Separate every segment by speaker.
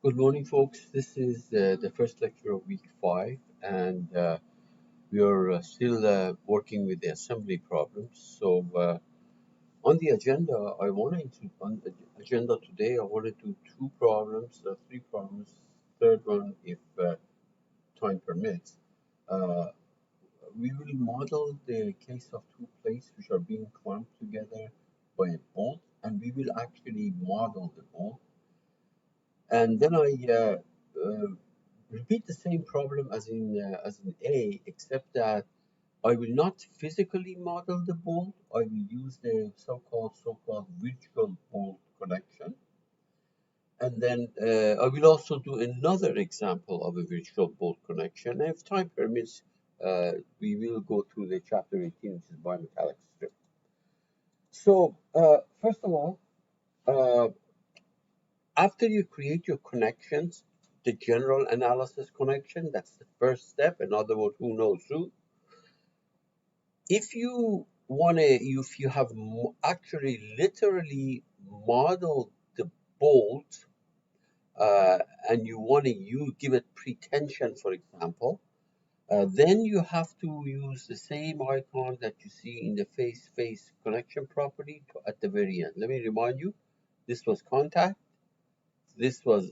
Speaker 1: Good morning, folks. This is the first lecture of week 5, and we are still working with the assembly problems. So, on the agenda, on the agenda today, I want to do three problems. Third one, if time permits. Uh, we will model the case of two plates which are being clamped together by a bolt, and we will actually model the bolt. And then I repeat the same problem as in A, except that I will not physically model the bolt. I will use the so-called virtual bolt connection. And then I will also do another example of a virtual bolt connection. And if time permits, we will go through the chapter 18, which is biomechanics strip. So first of all, uh, after you create your connections, the general analysis connection, that's the first step. In other words, who knows who. If you have actually literally modeled the bolt, and you want to give it pretension, for example, then you have to use the same icon that you see in the face connection property at the very end. Let me remind you, this was contact, this was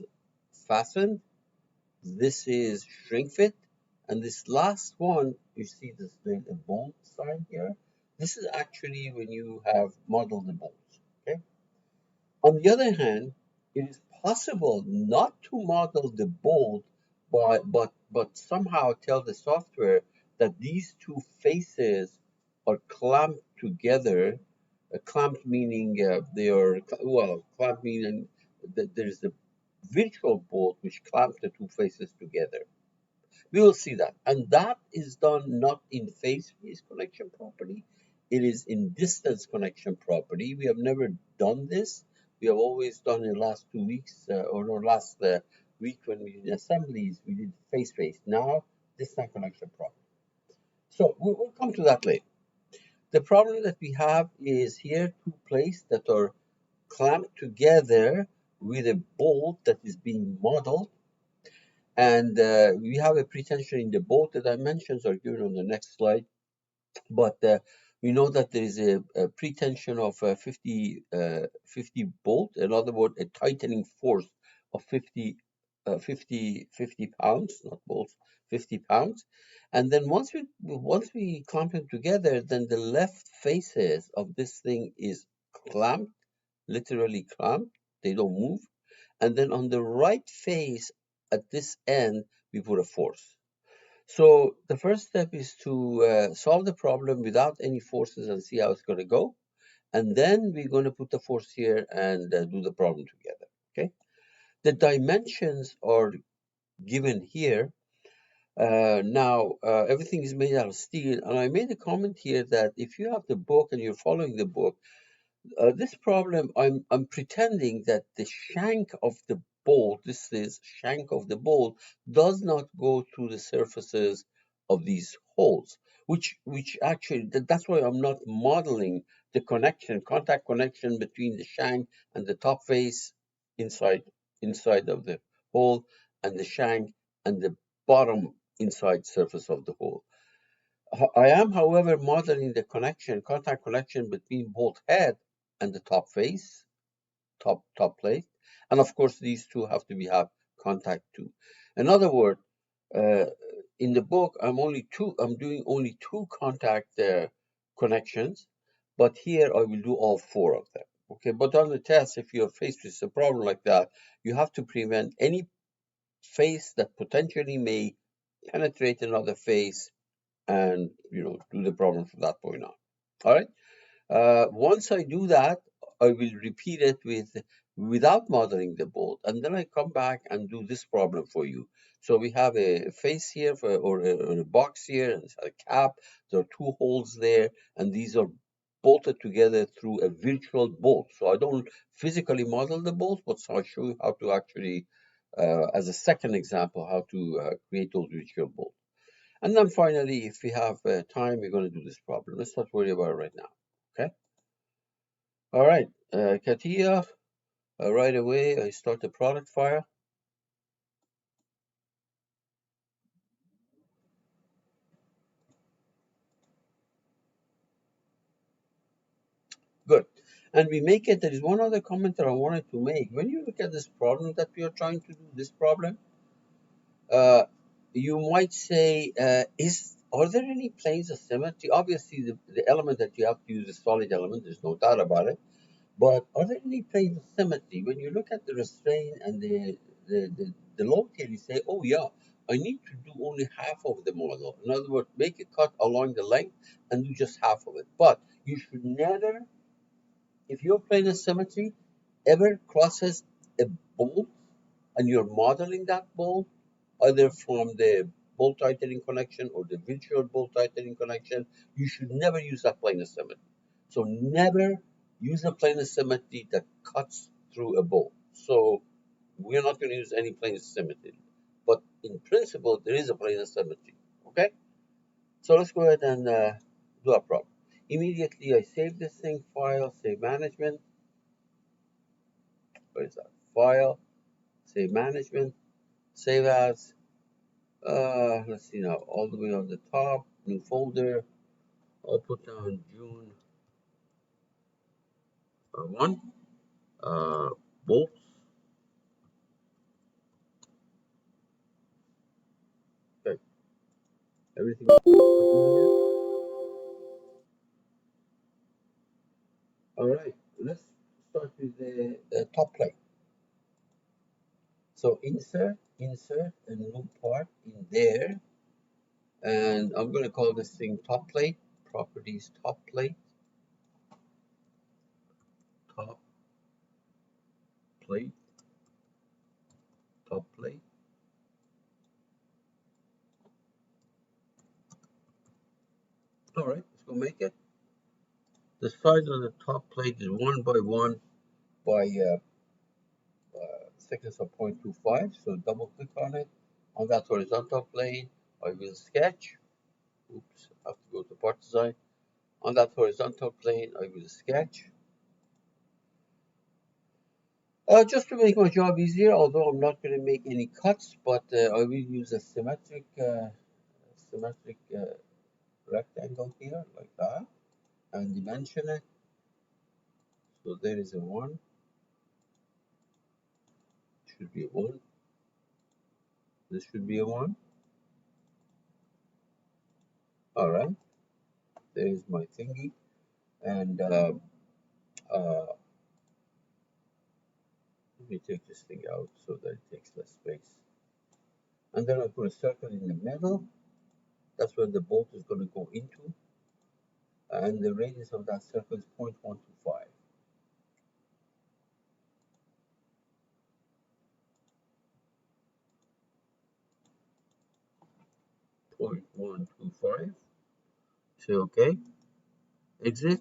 Speaker 1: fastened, this is shrink fit, and this last one, you see this the bolt sign here. This is actually when you have modeled the bolts. Okay. On the other hand, it is possible not to model the bolt, but somehow tell the software that these two faces are clamped together. Clamped meaning they are clamped meaning that there is a virtual bolt which clamps the two faces together. We will see that. And that is done not in face-face connection property. It is in distance connection property. We have never done this. We have always done in the last 2 weeks, or last week when we did assemblies, we did face-face. Now, distance connection property. So we'll come to that later. The problem that we have is here two plates that are clamped together with a bolt that is being modeled, and we have a pretension in the bolt. The dimensions are given on the next slide, but we know that there is a pretension of 50 bolt. In other words, a tightening force of 50 pounds, not bolts, 50 pounds. And then once we clamp them together, then the left faces of this thing is clamped, literally clamped. They don't move. And then on the right face at this end, we put a force. So the first step is to solve the problem without any forces and see how it's going to go. And then we're going to put the force here and do the problem together. Okay. The dimensions are given here. Now, everything is made out of steel. And I made a comment here that if you have the book and you're following the book, this problem, I'm pretending that the shank of the bolt, this is shank of the bolt, does not go through the surfaces of these holes, which actually that's why I'm not modeling the contact connection between the shank and the top face inside of the hole, and the shank and the bottom inside surface of the hole. I am, however, modeling the contact connection between bolt head and the top face, top plate, and of course these two have to have contact too. In other words, uh, in the book I'm doing only two contact connections, but here I will do all four of them. Okay, but on the test, if you're faced with a problem like that, you have to prevent any face that potentially may penetrate another face, and do the problem from that point on. All right. Once I do that, I will repeat it without modeling the bolt, and then I come back and do this problem for you. So we have a face here or a box here, and a cap. There are two holes there, and these are bolted together through a virtual bolt. So I don't physically model the bolt, but I'll show you how to actually, as a second example, how to create those virtual bolts. And then finally, if we have time, we're going to do this problem. Let's not worry about it right now. Okay. All right. Katia, right away, I start the product file. And we make it. There is one other comment that I wanted to make. When you look at this problem that we are trying to do, this problem, uh, you might say, are there any planes of symmetry? Obviously, the element that you have to use is solid element. There's no doubt about it. But are there any planes of symmetry? When you look at the restraint and the load here, you say, oh yeah, I need to do only half of the model. In other words, make a cut along the length and do just half of it. But you should never, if your plane of symmetry ever crosses a bolt and you're modeling that bolt, either from the bolt tightening connection or the virtual bolt tightening connection, you should never use that plane of symmetry. So never use a plane of symmetry that cuts through a bolt. So we're not going to use any plane of symmetry. But in principle, there is a plane of symmetry. Okay? So let's go ahead and do our problem. Immediately, I save this thing, file, save management. Where is that? File, save management, save as. Let's see now, all the way on the top, new folder. I'll put down June 1, uh, bolts. Okay, everything is here. All right, let's start with the top plate. So insert a new part in there, and I'm going to call this thing top plate, properties top plate, top plate, top plate. All right, let's go make it. The size of the top plate is 1 by 1 by thickness of 0.25. So double click on it. On that horizontal plane, I will sketch. Oops, I have to go to part design. On that horizontal plane, I will sketch. Just to make my job easier, although I'm not going to make any cuts, but I will use a symmetric rectangle here, like that, and dimension it. So there is a 1, should be a 1. This should be a 1. All right, there is my thingy, and uh, let me take this thing out so that it takes less space. And then I put a circle in the middle. That's where the bolt is going to go into. And the radius of that circle is 0.125. 0.125. Say OK. Exit.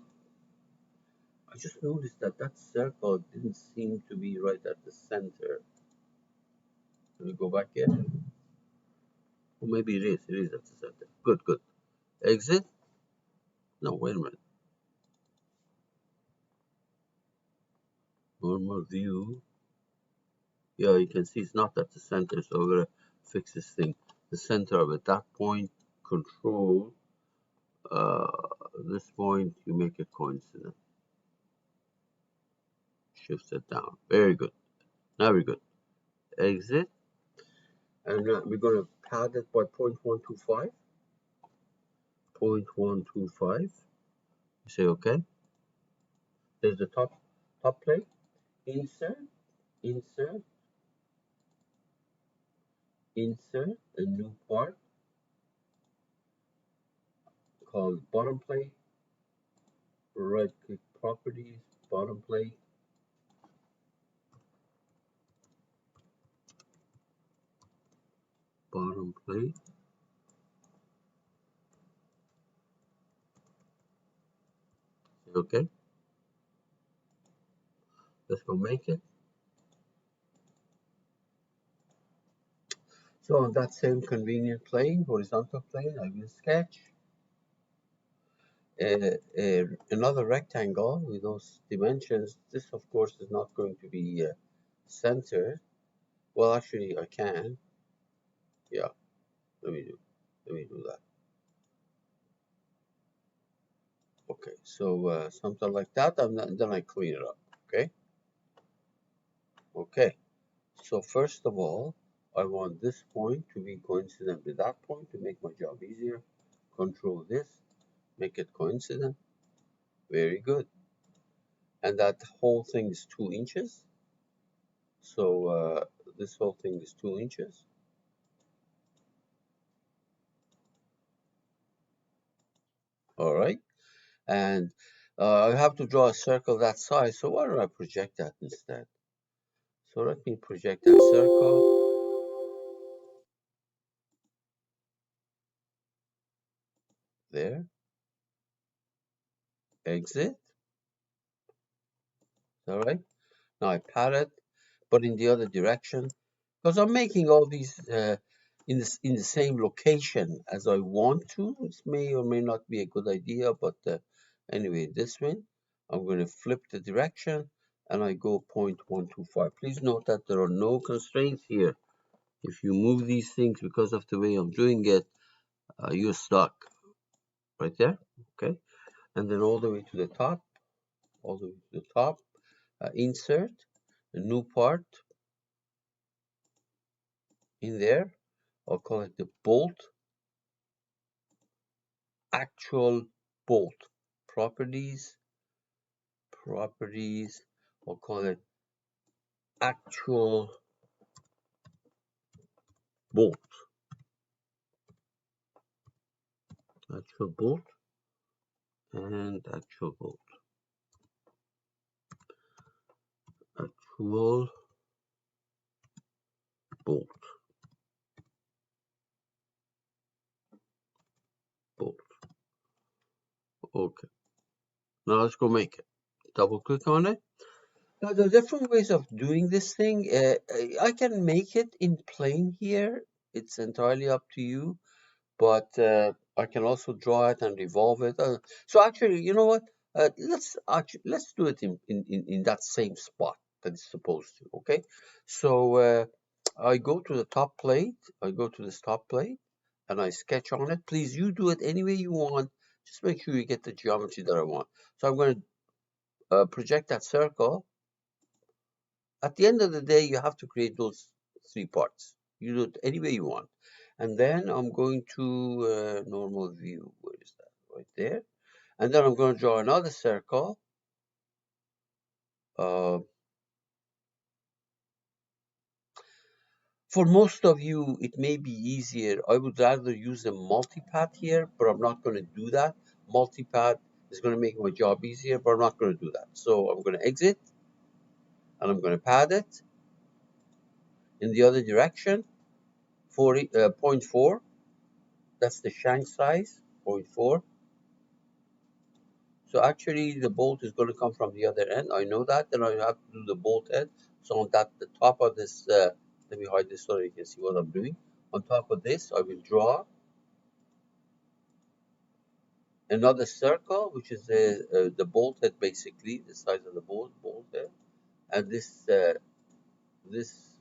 Speaker 1: I just noticed that that circle didn't seem to be right at the center. Let me go back here. Or maybe it is. It is at the center. Good, good. Exit. No, wait a minute. Normal view. Yeah, you can see it's not at the center, so we're gonna fix this thing. The center of it. That point, control. This point, you make it coincident. Shift it down. Very good. Now we're good. Exit. And we're gonna pad it by 0.125. 0.125. You say OK. There's the top plate. Insert, insert, insert a new part called bottom plate. Right click properties, bottom plate. Bottom plate. Okay. Let's go make it. So on that same convenient plane, horizontal plane, I will sketch another rectangle with those dimensions. This, of course, is not going to be centered. Well, actually, I can. Yeah, let me do that. Okay, so something like that, and then I clean it up. Okay. Okay. So first of all, I want this point to be coincident with that point to make my job easier. Control this, make it coincident. Very good. And that whole thing is 2 inches. So this whole thing is 2 inches. All right. And I have to draw a circle that size. So why don't I project that instead? So let me project that circle. There. Exit. All right. Now I pat it, but in the other direction, because I'm making all these in the same location as I want to. It may or may not be a good idea, but anyway, this way, I'm going to flip the direction and I go 0.125. Please note that there are no constraints here. If you move these things because of the way I'm doing it, you're stuck right there. Okay, and then all the way to the top, all the way to the top, insert a new part in there. I'll call it the bolt, actual bolt. Properties, properties, I'll call it actual bolt. Actual bolt and actual bolt. Actual bolt. Bolt. Okay. Now let's go make it. Double click on it. Now, there are different ways of doing this thing. I can make it in plane here. It's entirely up to you, but I can also draw it and revolve it. So actually, you know what? Let's do it in that same spot that it's supposed to. Okay. So I go to the top plate. I go to this top plate, and I sketch on it. Please, you do it any way you want. Just make sure you get the geometry that I want. So I'm going to project that circle. At the end of the day, you have to create those 3 parts. You do it any way you want. And then I'm going to normal view. Where is that? Right there. And then I'm going to draw another circle. For most of you, it may be easier. I would rather use a multipath here, but I'm not going to do that. Multipath is going to make my job easier, but I'm not going to do that. So I'm going to exit, and I'm going to pad it in the other direction, 0.4. That's the shank size, 0.4. So actually the bolt is going to come from the other end. I know that. Then I have to do the bolt end. So on that, the top of this, let me hide this so you can see what I'm doing. On top of this, I will draw another circle, which is the bolt head, basically the size of the bolt head. And this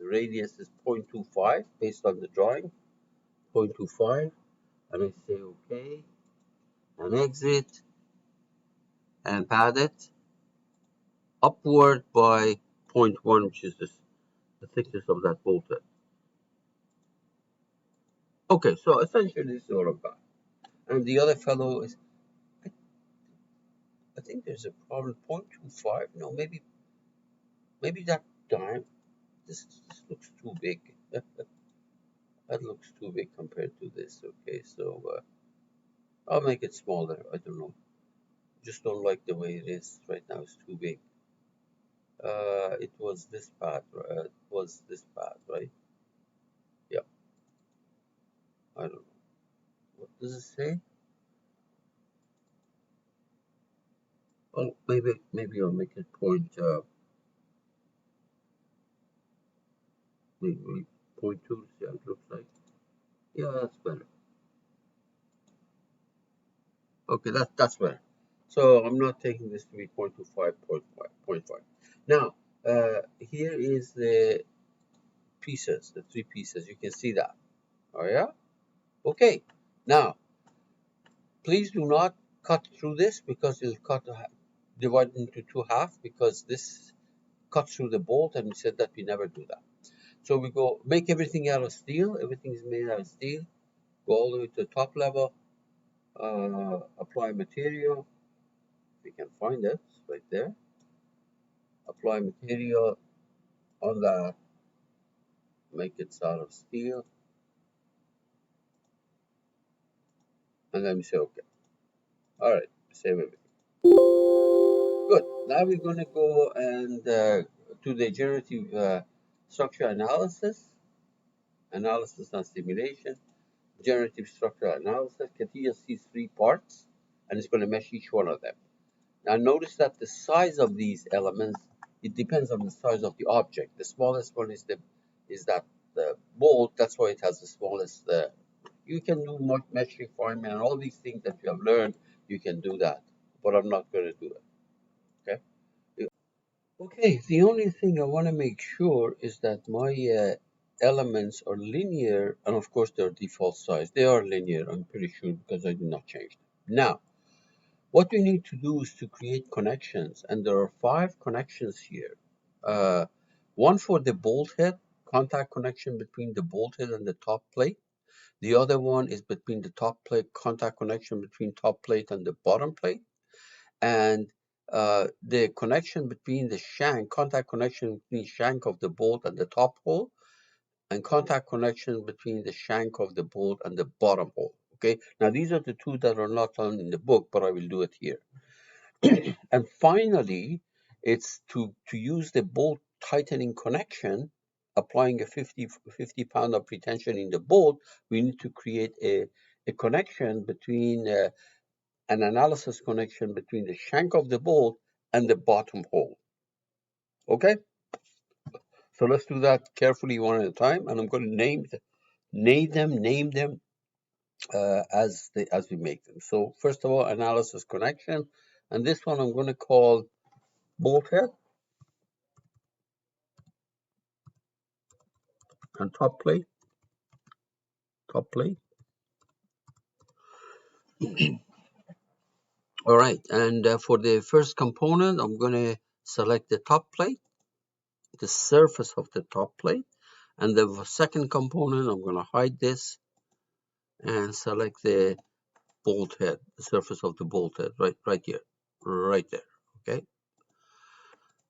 Speaker 1: radius is 0.25 based on the drawing, 0.25. And I say okay, and exit, and pad it upward by 0.1, which is the thickness of that bolt head. Okay, so essentially this is what I've got. And the other fellow is, I think there's a problem, 0.25. No, maybe that time, this looks too big. That looks too big compared to this. Okay, so I'll make it smaller. I don't know. Just don't like the way it is right now. It's too big. It was this path. It was this path, right? Yeah. I don't know. What does it say? Oh, maybe I'll make it point. Maybe 0.2. See how it looks like. Yeah, that's better. Okay, that's better. So I'm not taking this to be 0.25, 0.5. Now, here is the pieces, the 3 pieces. You can see that. Oh yeah. Okay. Now, please do not cut through this because it'll cut divide into two halves because this cuts through the bolt, and we said that we never do that. So we go make everything out of steel. Everything is made out of steel. Go all the way to the top level. Apply material. If you can find it, it's right there. Apply material on that. Make it out of steel, and then we say okay. All right, save everything. Good. Now we're going to go and do the generative structure analysis and simulation. Generative structure analysis. Katia sees three parts, and it's going to mesh each one of them. Now notice that the size of these elements, it depends on the size of the object. The smallest one is the bolt. That's why it has the smallest. You can do mesh refinement and all these things that you have learned. You can do that, but I'm not going to do it. Okay. Okay, the only thing I want to make sure is that my elements are linear, and of course they're default size. They are linear, I'm pretty sure, because I did not change them. Now, what we need to do is to create connections, and there are 5 connections here. One for the bolt head, contact connection between the bolt head and the top plate. The other one is between the top plate, contact connection between top plate and the bottom plate. And the connection between the shank, contact connection between shank of the bolt and the top hole, and contact connection between the shank of the bolt and the bottom hole. Okay, now these are the 2 that are not on in the book, but I will do it here. And finally, it's to use the bolt tightening connection, applying a 50 pound of pretension in the bolt, we need to create a connection between an analysis connection between the shank of the bolt and the bottom hole. Okay, so let's do that carefully one at a time, and I'm going to name them as we make them. So first of all, analysis connection, and this one I'm going to call bolt head and top plate. All right, and for the first component, I'm going to select the top plate, the surface of the top plate, and the second component, I'm going to hide this and select the bolt head, the surface of the bolt head, right here, right there. Okay.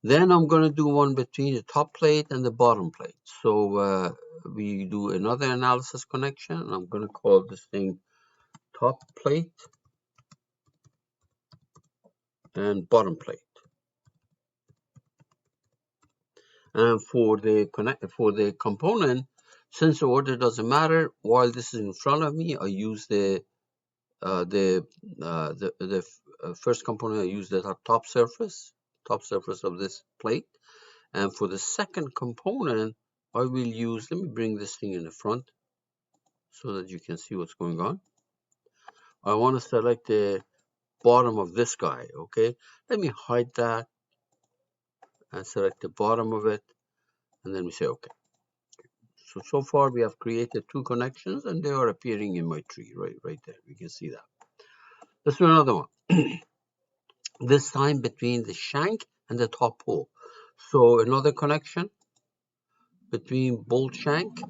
Speaker 1: Then I'm going to do one between the top plate and the bottom plate. So we do another analysis connection, and I'm going to call this thing top plate and bottom plate. And for the component, since the order doesn't matter, while this is in front of me, I use the first component. I use the top surface of this plate. And for the second component, I will use, let me bring this thing in the front so that you can see what's going on. I want to select the bottom of this guy, okay? Let me hide that and select the bottom of it, and then we say okay. So far we have created 2 connections, and they are appearing in my tree, right there. We can see that. Let's do another one. This time between the shank and the top hole. So another connection between bolt shank,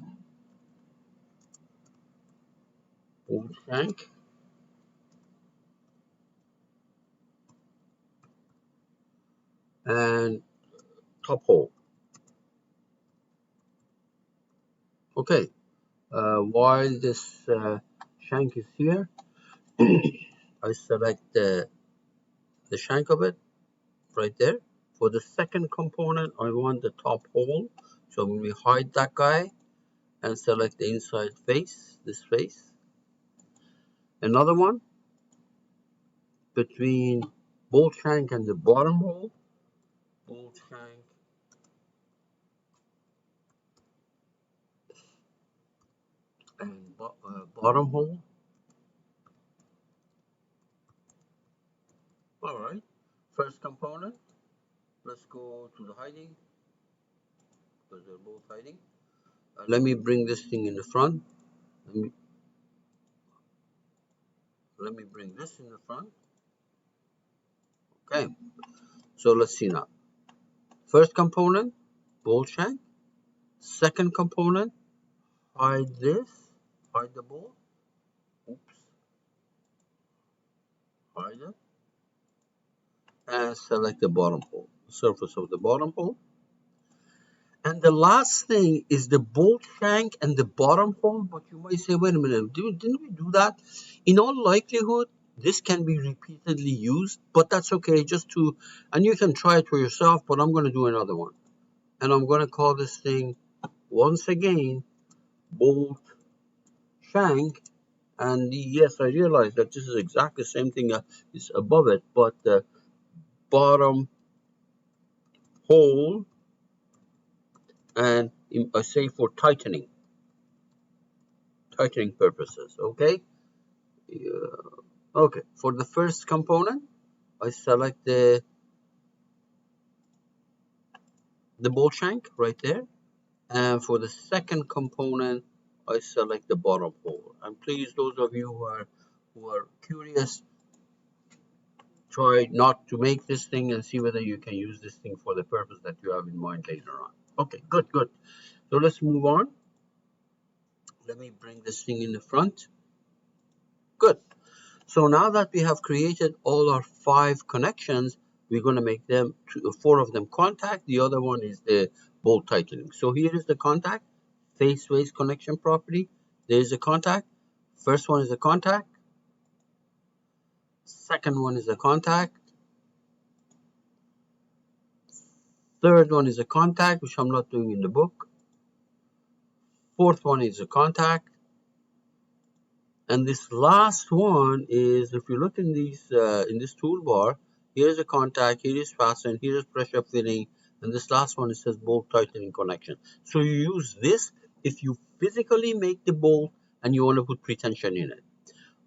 Speaker 1: and top hole. Okay, while this shank is here, I select the shank of it right there. For the second component, I want the top hole. So we hide that guy and select the inside face, this face. Another one between bolt shank and the bottom hole. Bolt shank and bottom hole. All right. First component. Let's go to the hiding because they're both hiding. Let me bring this thing in the front. Let me bring this in the front. Okay, so let's see now. First component, bolt shank. Second component, hide this, hide the bolt. Oops, hide it. And select the bottom hole, surface of the bottom hole. And the last thing is the bolt shank and the bottom hole. But you might say, wait a minute, didn't we do that? In all likelihood, this can be repeatedly used, but that's okay. And you can try it for yourself, but I'm going to do another one. And I'm going to call this thing, once again, bolt shank. And yes, I realize that this is exactly the same thing is above it, but the bottom hole, and I say for tightening purposes, okay? Okay, for the first component, I select the bolt shank right there. And for the second component, I select the bottom hole. And please, those of you who are curious, try not to make this thing and see whether you can use this thing for the purpose that you have in mind later on. Okay, good. So let's move on. Let me bring this thing in the front. Good. So now that we have created all our 5 connections, we're going to make them 4 of them contact. The other one is the bolt tightening. So here is the contact, face-ways connection property. There is a contact. First one is a contact. Second one is a contact. Third one is a contact, which I'm not doing in the book. Fourth one is a contact. And this last one is, if you look in this toolbar, here's a contact, here is fasten, here is pressure fitting, and this last one, it says bolt tightening connection. So you use this if you physically make the bolt and you want to put pretension in it.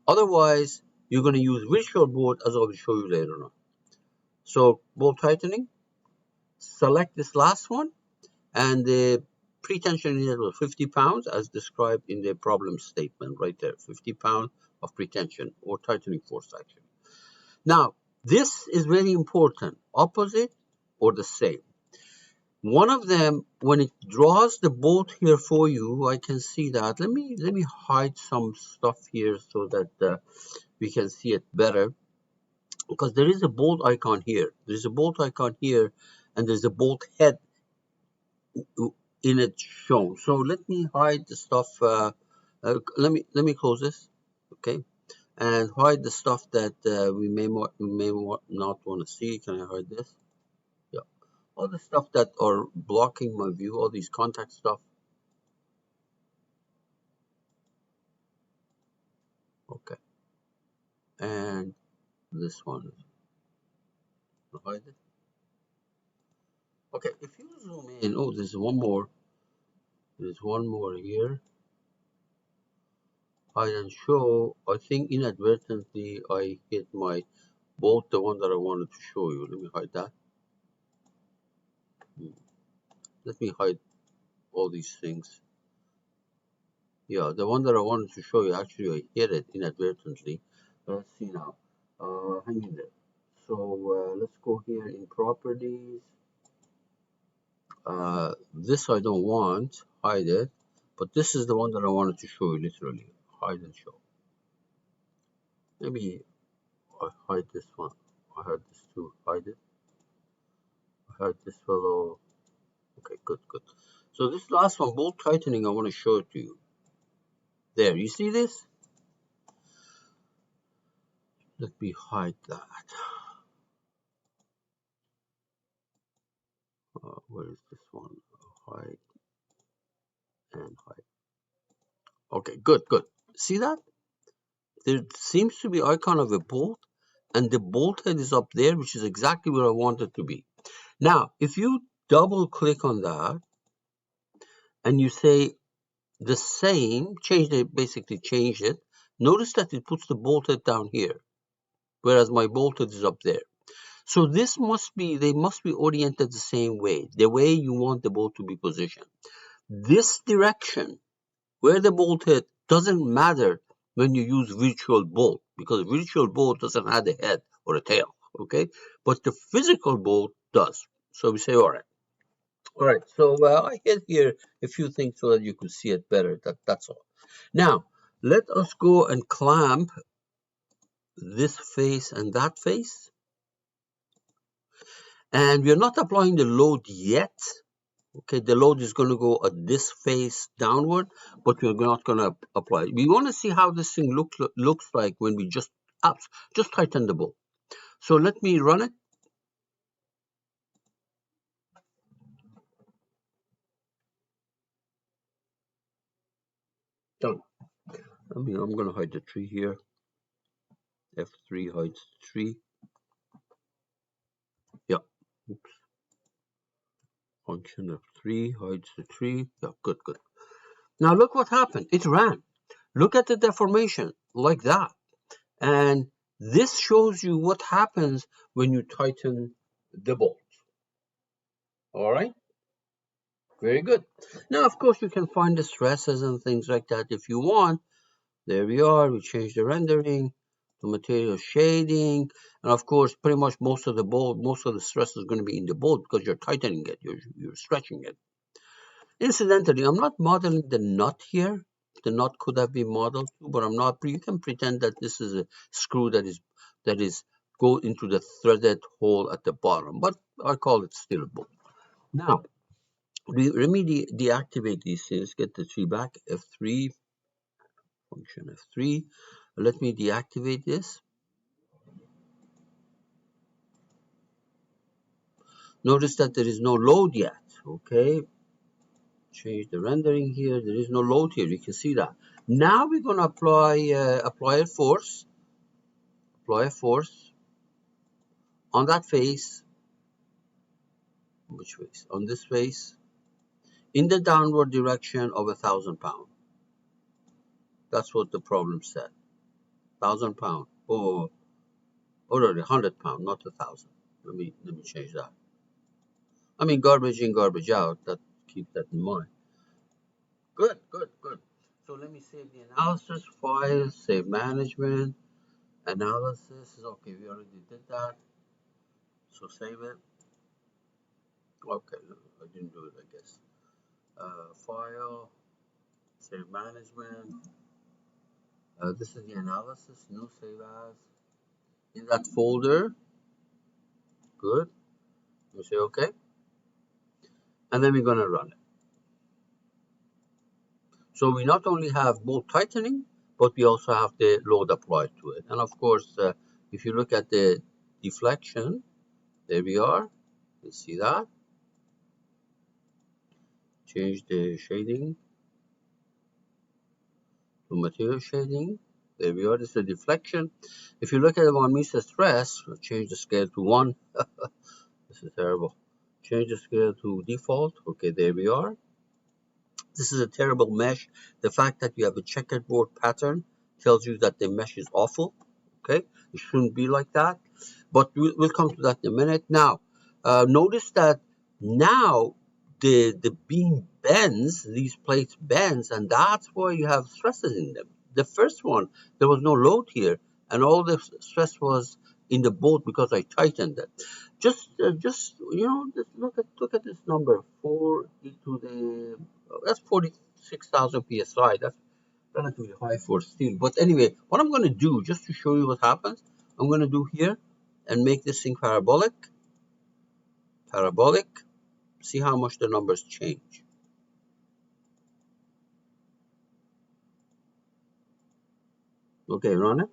Speaker 1: Otherwise, you're going to use virtual bolt, as I will show you later on. So bolt tightening, select this last one, and the pretension unit was 50 pounds as described in the problem statement right there. 50 pounds of pretension or tightening force actually. Now, this is very important. Opposite or the same. One of them, when it draws the bolt here for you, I can see that. Let me hide some stuff here so that we can see it better. Because there is a bolt icon here. There's a bolt icon here, and there's a bolt head in it shown. So let me hide the stuff. Let me close this, okay, and hide the stuff that we may not want to see. Can I hide this? Yeah, all the stuff that are blocking my view, all these contact stuff. Okay, and this one, hide it. Okay, if you zoom in, oh, there's one more. There's one more here. Hide and show. I think inadvertently I hit my bolt, the one that I wanted to show you. Let me hide that. Let me hide all these things. Yeah, the one that I wanted to show you, actually I hit it inadvertently. Let's see now. Hang in there. So let's go here in properties. This I don't want, hide it. But this is the one that I wanted to show you literally. Hide and show. Maybe I hide this one. I hide this too. Hide it. I hide this fellow. Okay, good. So this last one, bolt tightening, I want to show it to you. There, you see this? Let me hide that. Where is this one? Hide and hide. Okay, good. See that? There seems to be icon of a bolt, and the bolt head is up there, which is exactly where I want it to be. Now, if you double click on that, and you say the same, basically change it, notice that it puts the bolt head down here, whereas my bolt head is up there. So they must be oriented the same way, the way you want the bolt to be positioned. This direction, where the bolt head, doesn't matter when you use virtual bolt, because virtual bolt doesn't have a head or a tail. okay? But the physical bolt does. So we say, all right. All right, so I hid here a few things so that you could see it better. That's all. Now, let us go and clamp this face and that face. And we're not applying the load yet. Okay, the load is going to go at this face downward, but we're not going to apply it. We want to see how this thing looks like when we just tighten the bolt. So let me run it. Done. I'm going to hide the tree here. F3 hides the tree. Yeah. Oops. Function of 3 hides the tree. Yeah, good. Now look what happened. It ran. Look at the deformation like that. And this shows you what happens when you tighten the bolt. All right? Very good. Now, of course, you can find the stresses and things like that if you want. There we are. We change the rendering to material shading. And of course, pretty much most of the stress is going to be in the bolt because you're tightening it. You're stretching it. Incidentally, I'm not modeling the nut here. The nut could have been modeled too, but I'm not. You can pretend that this is a screw that is go into the threaded hole at the bottom, but I call it still a bolt. Now, let me deactivate these things. Get the tree back. F3 function F3. Let me deactivate this. Notice that there is no load yet. Okay. Change the rendering here. There is no load here. You can see that. Now we're going to apply a force. Apply a force on that face. Which face? On this face. In the downward direction of 1,000 pounds. That's what the problem said. 1,000 pounds. Oh, already 100 pounds, not 1,000. Let me change that. I mean, garbage in, garbage out. Keep that in mind. Good. So let me save the analysis file, save management, analysis. Okay, we already did that. So save it. Okay, I didn't do it, I guess. File, save management. This is the analysis, new save as. In that folder, good. We say okay. And then we're going to run it. So we not only have bolt tightening, but we also have the load applied to it. And of course, if you look at the deflection, there we are. You see that. Change the shading to material shading. There we are. This is the deflection. If you look at the 1 meter stress, change the scale to 1. This is terrible. Change the scale to default. Okay, there we are. This is a terrible mesh. The fact that you have a checkerboard pattern tells you that the mesh is awful. Okay, it shouldn't be like that. But we'll come to that in a minute. Now, notice that now the beam bends, these plates bends, and that's why you have stresses in them. The first one, there was no load here, and all the stress was in the bolt because I tightened it. Just just look at this number 4 into the that's 46,000 psi. That's relatively high for steel. But anyway, what I'm going to do just to show you what happens, I'm going to do here and make this thing parabolic. See how much the numbers change. Okay, run it.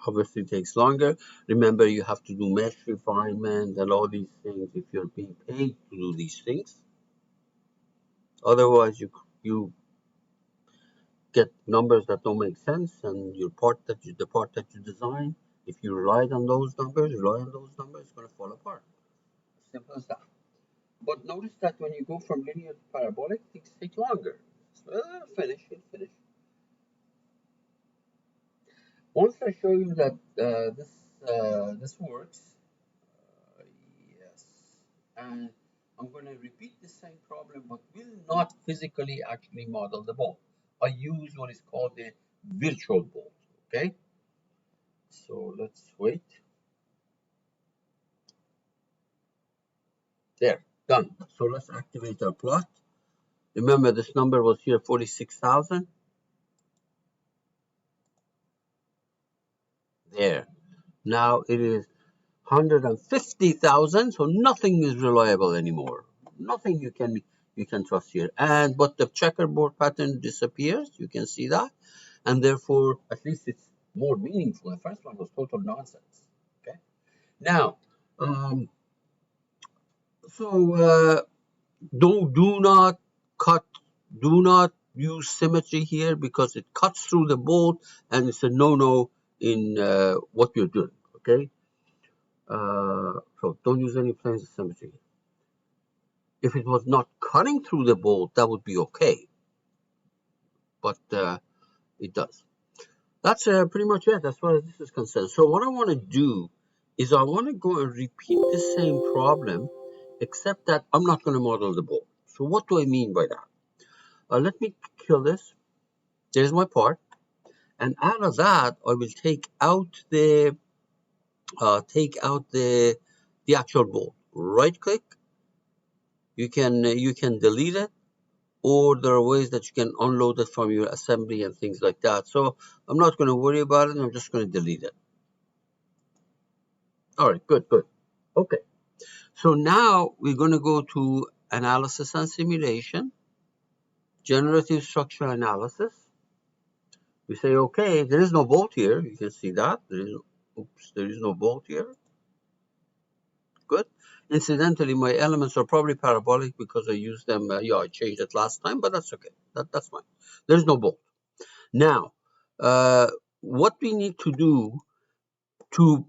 Speaker 1: Obviously takes longer. Remember, you have to do mesh refinement and all these things if you're being paid to do these things. Otherwise, you get numbers that don't make sense, and the part that you design, if you rely on those numbers, it's going to fall apart. Simple as that. But notice that when you go from linear to parabolic, things take longer. So finish. Once I show you that this works, yes, and I'm going to repeat the same problem, but will not physically actually model the bolt. I use what is called the virtual bolt. Okay, so let's wait. There, done. So let's activate our plot. Remember, this number was here 46,000. There. Now it is 150,000, so nothing is reliable anymore. Nothing you can trust here. And but the checkerboard pattern disappears. You can see that, and therefore at least it's more meaningful. The first one was total nonsense. Okay. Now, um, so do not cut. Do not use symmetry here because it cuts through the bolt, and it's a no-no in what you're doing. Okay. So don't use any planes of symmetry. If it was not cutting through the bolt, that would be okay, but it does. That's pretty much it as far as this is concerned. So what I want to do is I want to go and repeat the same problem, except that I'm not going to model the bolt. So what do I mean by that? Let me kill this. There's my part, and out of that, I will take out the actual bolt. Right click. You can delete it, or there are ways that you can unload it from your assembly and things like that. So I'm not going to worry about it. I'm just going to delete it. All right, good. Okay, so now we're going to go to analysis and simulation, generative structural analysis. We say, okay, there is no bolt here. You can see that. There is no bolt here. Good. Incidentally, my elements are probably parabolic because I used them. I changed it last time, but that's okay. That's fine. There's no bolt. Now, what we need to do to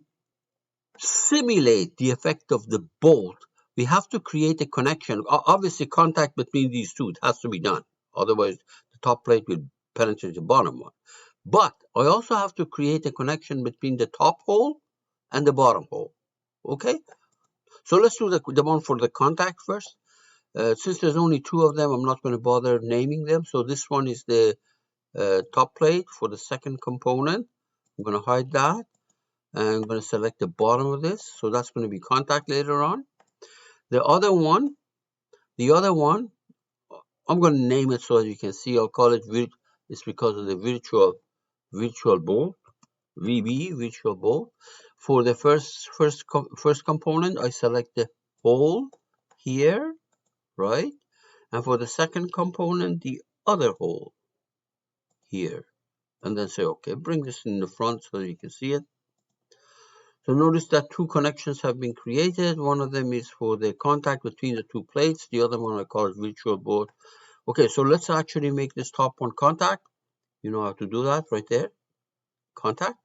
Speaker 1: simulate the effect of the bolt, we have to create a connection. Obviously, contact between these two, it has to be done. Otherwise, the top plate will penetrate the bottom one. But I also have to create a connection between the top hole and the bottom hole. Okay? So let's do the one for the contact first. Since there's only two of them, I'm not going to bother naming them. So this one is the top plate for the second component. I'm going to hide that. And I'm going to select the bottom of this. So that's going to be contact later on. The other one, I'm going to name it so as you can see. I'll call it it's because of the virtual bolt, VB, virtual bolt. For the first component, I select the hole here, right? And for the second component, the other hole here. And then say, okay, bring this in the front so you can see it. So notice that two connections have been created. One of them is for the contact between the two plates. The other one I call it virtual bolt. Okay, so let's actually make this top one contact. You know how to do that right there. Contact.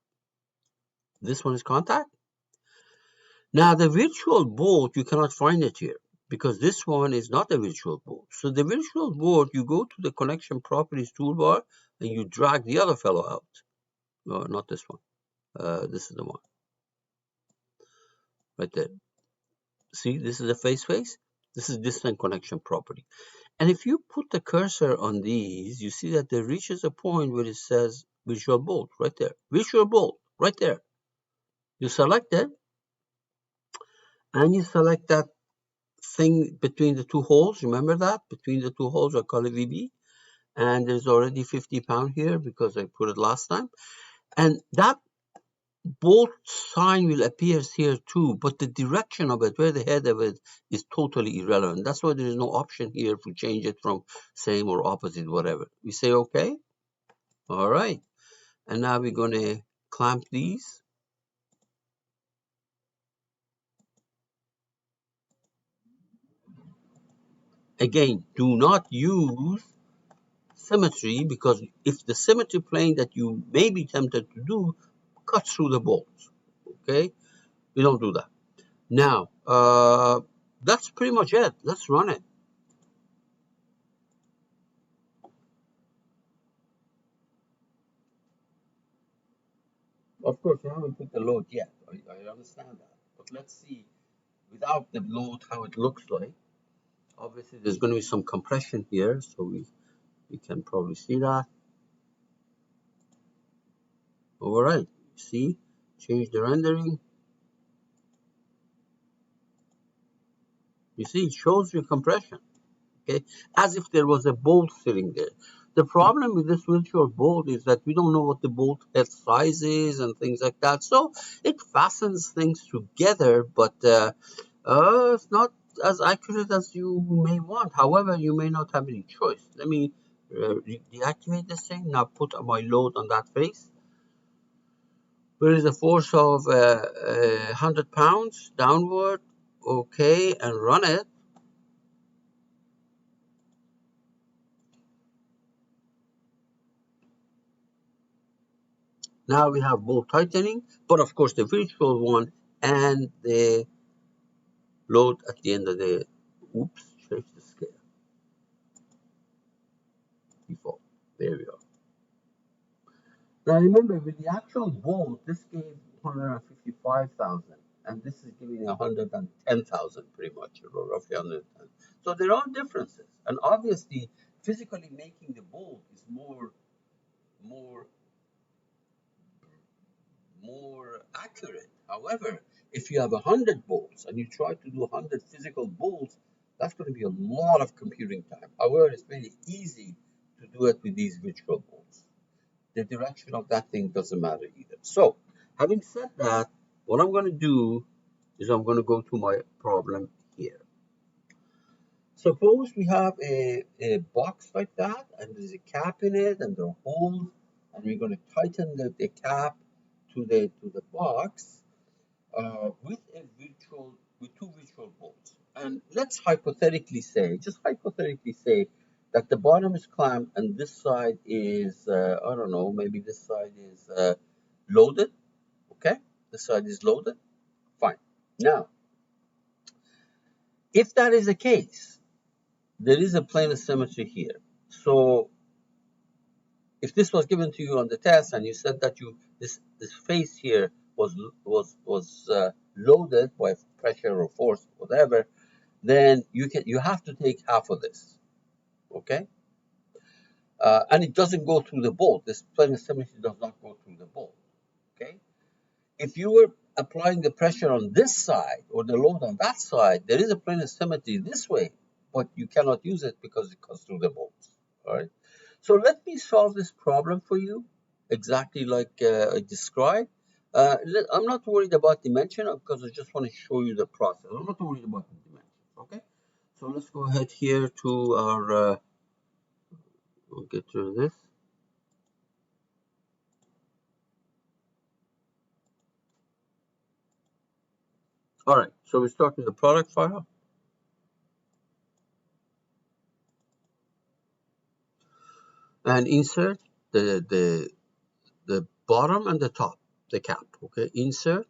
Speaker 1: This one is contact. Now the virtual bolt, you cannot find it here because this one is not a virtual bolt. So the virtual bolt, you go to the connection properties toolbar and you drag the other fellow out. No, not this one. This is the one. Right there. See, this is the face. This is distant connection property. And if you put the cursor on these, you see that there reaches a point where it says visual bolt right there. Visual bolt right there. You select it, and you select that thing between the two holes. Remember that? Between the two holes, I call it VB. And there's already 50 pounds here because I put it last time. And that bolt sign will appear here too, but the direction of it, where the head of it is totally irrelevant. That's why there is no option here to change it from same or opposite, whatever. We say okay. All right. And now we're going to clamp these. Again, do not use symmetry because if the symmetry plane that you may be tempted to do cuts through the bolts, okay? We don't do that. Now, that's pretty much it. Let's run it. Of course, you haven't put the load yet. I understand that. But let's see without the load how it looks like. Obviously, there's going to be some compression here, so we can probably see that. All right, see, change the rendering. You see, it shows you compression, okay, as if there was a bolt sitting there. The problem with this virtual bolt is that we don't know what the bolt head size is and things like that. So it fastens things together, but it's not as accurate as you may want. However, you may not have any choice. Let me deactivate this thing. Now put my load on that face. There is a force of 100 pounds downward. Okay, and run it. Now we have both tightening, but of course the virtual one and the load at the end of the, oops, change the scale. Default. There we are. Now remember, with the actual bolt, this gave 155,000, and this is giving 110,000 pretty much, or roughly 110. So there are differences, and obviously, physically making the bolt is more more accurate. However, if you have 100 bolts and you try to do 100 physical bolts, that's going to be a lot of computing time. However, it's very easy to do it with these virtual bolts. The direction of that thing doesn't matter either. So, having said that, what I'm going to do is I'm going to go to my problem here. Suppose we have a box like that, and there's a cap in it, and there are holes, and we're going to tighten the cap to the box with two virtual bolts. And let's hypothetically say, just hypothetically say, that the bottom is clamped and this side is I don't know, maybe this side is loaded. Okay, this side is loaded. Fine. Now, if that is the case, there is a plane of symmetry here. So if this was given to you on the test and you said that this face here was loaded by pressure or force, whatever, then you have to take half of this, okay? And it doesn't go through the bolt. This plane of symmetry does not go through the bolt, okay? If you were applying the pressure on this side or the load on that side, there is a plane of symmetry this way, but you cannot use it because it goes through the bolts, all right? So let me solve this problem for you exactly like I described. I'm not worried about dimension because I just want to show you the process. I'm not worried about the dimension, okay? So let's go ahead here to our, we'll get to this. All right, so we start with the product file. And insert the bottom and the top, the cap, okay? Insert,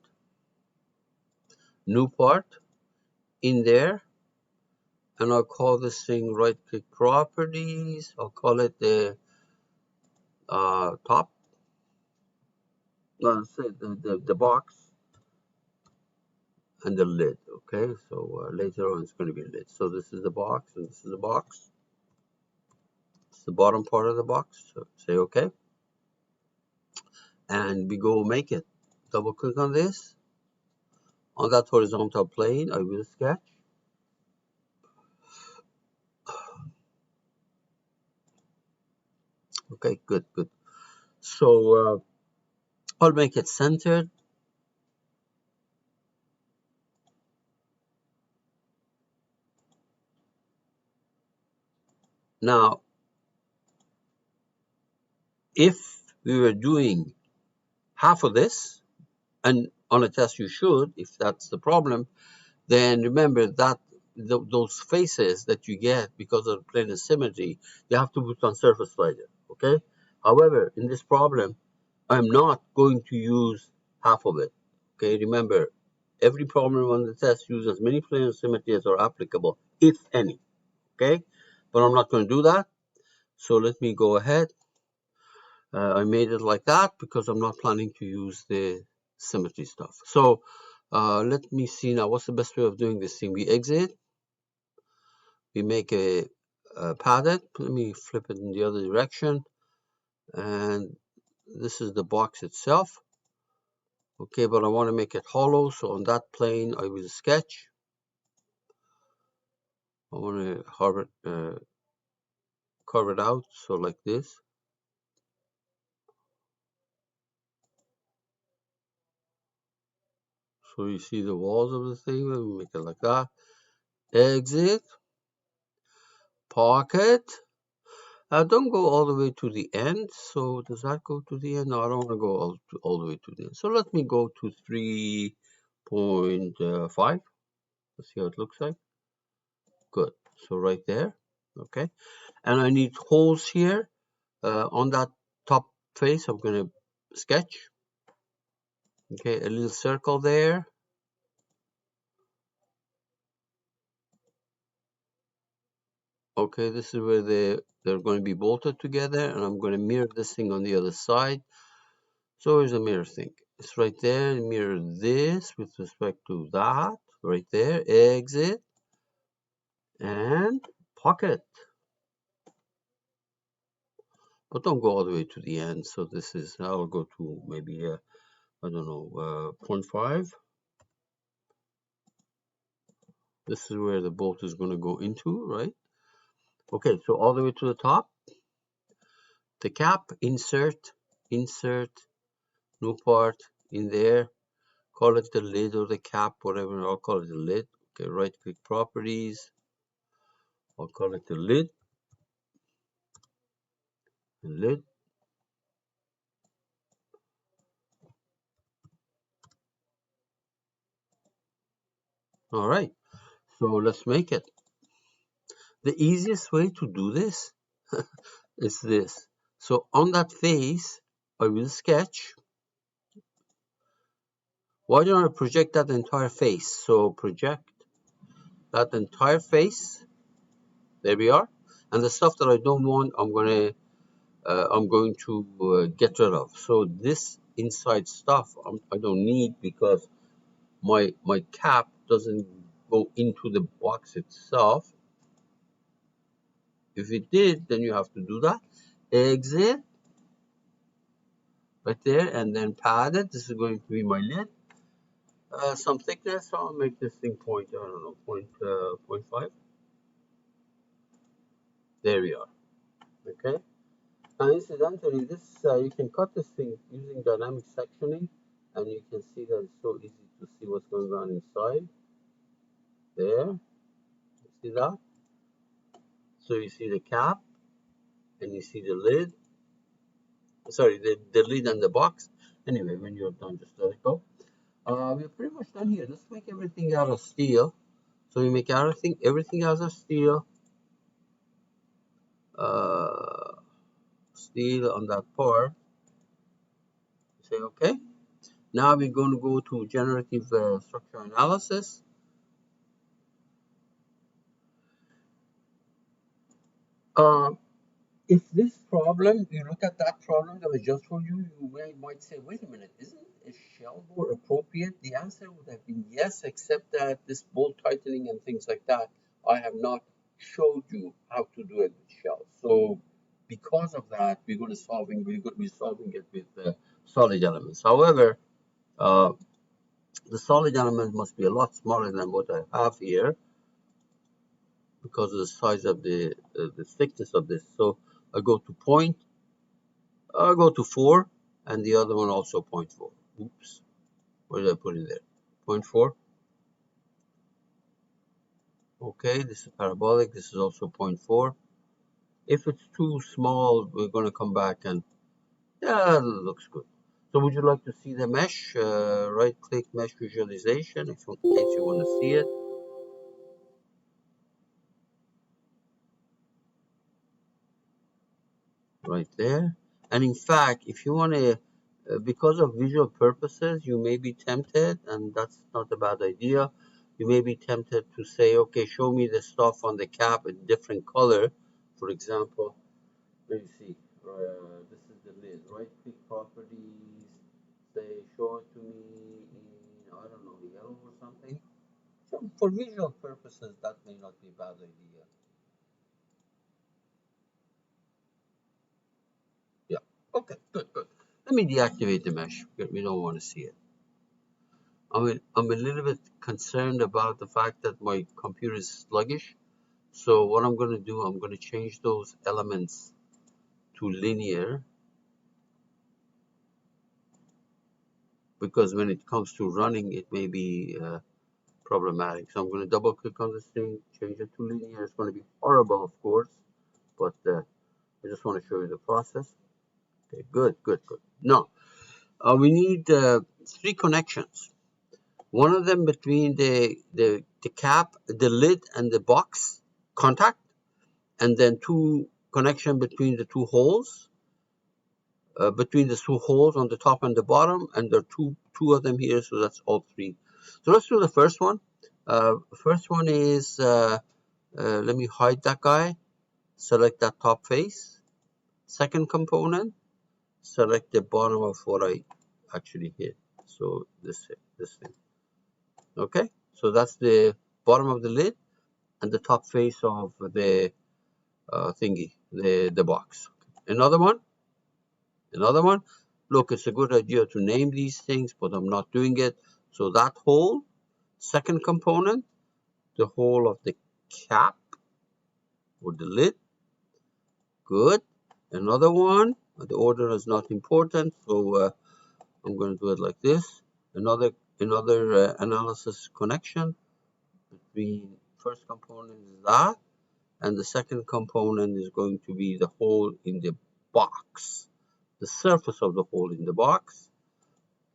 Speaker 1: new part, in there, and I'll call this thing right-click properties. I'll call it the top. Let's say the box and the lid, okay? So later on it's going to be lid. So this is the box and this is the box. It's the bottom part of the box. So say okay. And we go make it. Double click on this. On that horizontal plane, I will sketch. Okay, good. So I'll make it centered. Now, if we were doing half of this, and on a test you should, if that's the problem, then remember that those faces that you get because of plane of symmetry, you have to put on surface slider, okay? However, in this problem, I'm not going to use half of it, okay? Remember, every problem on the test uses as many plane of symmetry as are applicable, if any, okay? But I'm not going to do that. So let me go ahead. I made it like that because I'm not planning to use the symmetry stuff. So Let me see now. What's the best way of doing this thing? We exit. We make a padded. Let me flip it in the other direction. And this is the box itself. Okay, but I want to make it hollow. So on that plane, I will sketch. I want to carve it out. So like this. So you see the walls of the thing. Let me make it like that. Exit. Pocket. Don't go all the way to the end. So does that go to the end? No, I don't want to go all the way to the end. So let me go to 3.5. Let's see how it looks like. Good. So right there. Okay. And I need holes here. On that top face, I'm going to sketch. Okay. A little circle there. Okay. This is where they're going to be bolted together. And I'm going to mirror this thing on the other side. So here's a mirror thing. It's right there. Mirror this with respect to that. Right there. Exit. And pocket. But don't go all the way to the end. So this is, I'll go to maybe, I don't know, 0.5. This is where the bolt is going to go into, right? Okay, so all the way to the top. The cap, insert, new part in there. Call it the lid or the cap, whatever. I'll call it the lid. Okay, right click properties. I'll call it the lid. Lid. All right, so let's make it. The easiest way to do this is this. So on that face, I will sketch. Why don't I project that entire face? So project that entire face. There we are. And the stuff that I don't want, I'm going to get rid of. So this inside stuff I don't need because my cap doesn't go into the box itself. If it did, then you have to do that. Exit right there, and then pad it. This is going to be my lid. Some thickness. So I'll make this thing point. I don't know, 0.5. There we are. Okay. Now, incidentally, this you can cut this thing using dynamic sectioning, and you can see that it's so easy to see what's going on inside. There, you see that? So you see the cap, and you see the lid. Sorry, the lid and the box. Anyway, when you're done, just let it go. We're pretty much done here. Let's make everything out of steel. So we make everything out of steel. Uh, Steel on that part. Say okay. Now we're going to go to generative structure analysis. Uh, if this problem, you look at that problem that I just told you, might say, wait a minute, isn't a shell bore appropriate? The answer would have been yes, except that this bolt tightening and things like that, I have not showed you how to do it with shells. So because of that, we're going to be solving it with solid elements. However, uh, the solid element must be a lot smaller than what I have here because of the size of the thickness of this. So I go to point. I'll go to 4, and the other one also 0.4. Oops, what did I put in there? 0.4. Okay, this is parabolic. This is also 0.4. If it's too small, we're going to come back and, yeah, it looks good. So would you like to see the mesh? Right-click mesh visualization in case you want to see it. Right there. And in fact, if you want to, because of visual purposes, you may be tempted, and that's not a bad idea. You may be tempted to say, okay, show me the stuff on the cap in different color. For example, let me see. This is the lid. Right click properties. Say, show it to me in, I don't know, yellow for visual purposes, that may not be a bad idea. Yeah. Okay. Good. Good. Let me deactivate the mesh because we don't want to see it. I'm a little bit concerned about the fact that my computer is sluggish. So what I'm going to do, I'm going to change those elements to linear, because when it comes to running, it may be problematic. So I'm going to double click on this thing, change it to linear. It's going to be horrible, of course, but I just want to show you the process. Okay, good, good, good. Now, we need 3 connections. One of them between the cap, the lid, and the box contact, and then 2 connection between the 2 holes, between the 2 holes on the top and the bottom, and there are two of them here, so that's all 3. So let's do the first one. First one is, let me hide that guy, select that top face. Second component, select the bottom of what I actually hit. So this thing. Okay, so that's the bottom of the lid and the top face of the thingy, the box. Another one. Look, it's a good idea to name these things, but I'm not doing it. So that hole, second component, the hole of the cap or the lid. Good. Another one. The order is not important, so I'm going to do it like this. Another analysis connection between first component is that, and the second component is going to be the hole in the box, the surface of the hole in the box.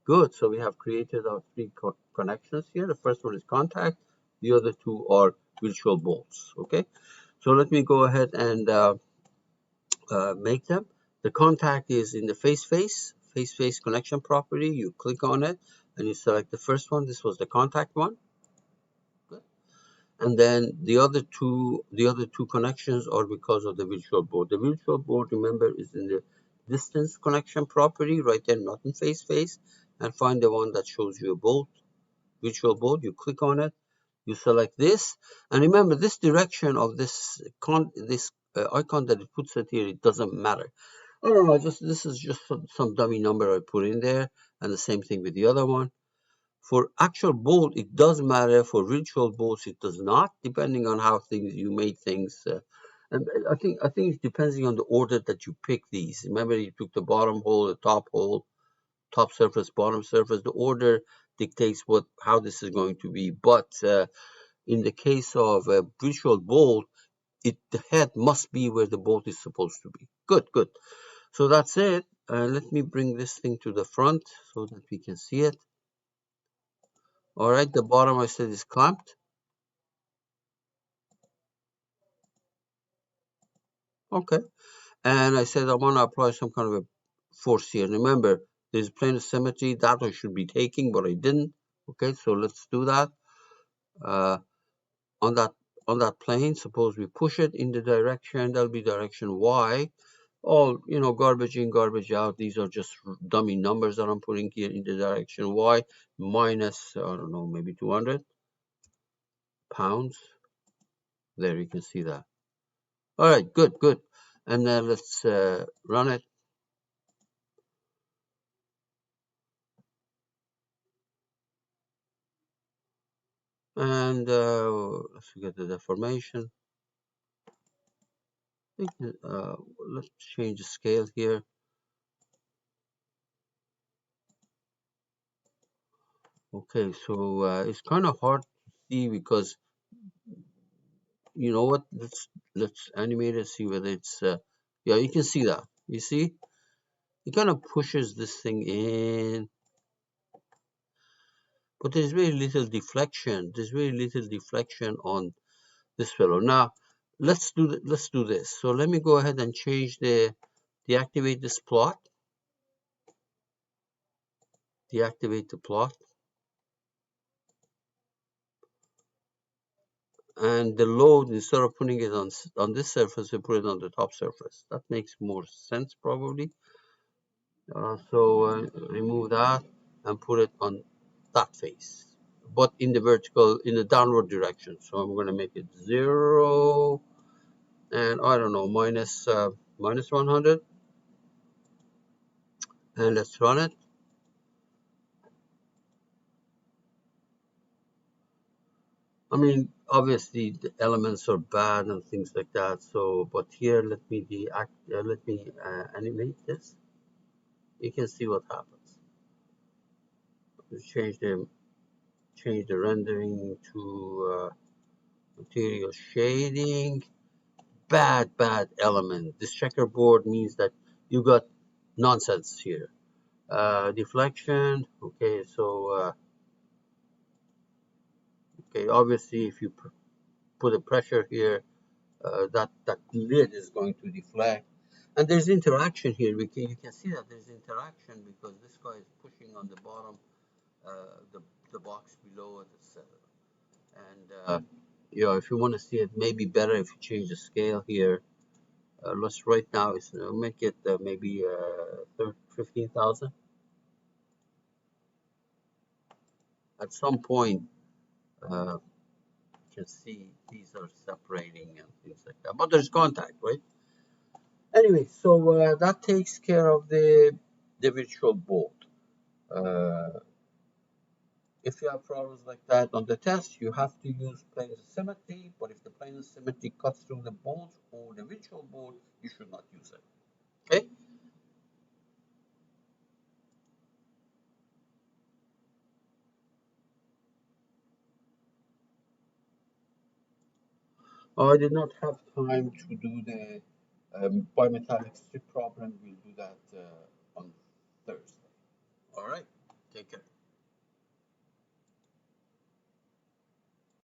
Speaker 1: Good. So we have created our 3 connections here. The first one is contact. The other 2 are virtual bolts. Okay. So let me go ahead and make them. The contact is in the face connection property. You click on it and you select the first one. This was the contact one. Good. And then the other two connections are because of the virtual board. The virtual board, remember, is in the distance connection property right there, not in face, and find the one that shows you a bolt, virtual board. You click on it, you select this, and remember this direction of this icon that it puts it here, it doesn't matter. I don't know, this is just some dummy number I put in there, and the same thing with the other one. For actual bolt, it does matter. For virtual bolts, it does not, depending on how you made things. And I think it's depending on the order that you pick these. Remember, you took the bottom hole, the top hole, top surface, bottom surface. The order dictates how this is going to be. But in the case of a virtual bolt, the head must be where the bolt is supposed to be. Good, good. So that's it. Let me bring this thing to the front so that we can see it. All right, the bottom I said is clamped. Okay, and I said I want to apply some kind of a force here. Remember, there's plane of symmetry that I should be taking, but I didn't. Okay, so let's do that. On that plane, suppose we push it in the direction, that'll be direction Y. All, garbage in, garbage out. These are just dummy numbers that I'm putting here in the direction Y, minus, I don't know, maybe 200 pounds. There, you can see that. All right, good, good. And then let's run it. And let's get the deformation. Let's change the scale here. Okay, so it's kind of hard to see because you know what? Let's animate it, see whether it's yeah, you can see that. You see, it kind of pushes this thing in, but there's very little deflection. There's very little deflection on this fellow. Now, let's do this. So let me go ahead and deactivate this plot. Deactivate the plot. And the load, instead of putting it on this surface, we put it on the top surface. That makes more sense probably. So remove that and put it on that face. but in the vertical, in the downward direction. So I'm going to make it 0, and I don't know, minus 100, and let's run it. I mean, obviously the elements are bad and things like that. So, but here, let me animate this. You can see what happens. Let's change the rendering to material shading. Bad element. This checkerboard means that you got nonsense here. Deflection. Okay, so okay, obviously if you put a pressure here, that lid is going to deflect. And there's interaction here. You can see that there's interaction because this guy is pushing on the bottom, the box below it, etc. And if you want to see it, maybe better if you change the scale here. Let's right now make it maybe 15,000. At some point, you can see these are separating and things like that. But there's contact, right? Anyway, so that takes care of the virtual board. Uh, if you have problems like that on the test, you have to use plane symmetry. But if the plane symmetry cuts through the board or the virtual board, you should not use it. Okay? I did not have time to do the bimetallic strip problem. We'll do that on Thursday. All right. Take care.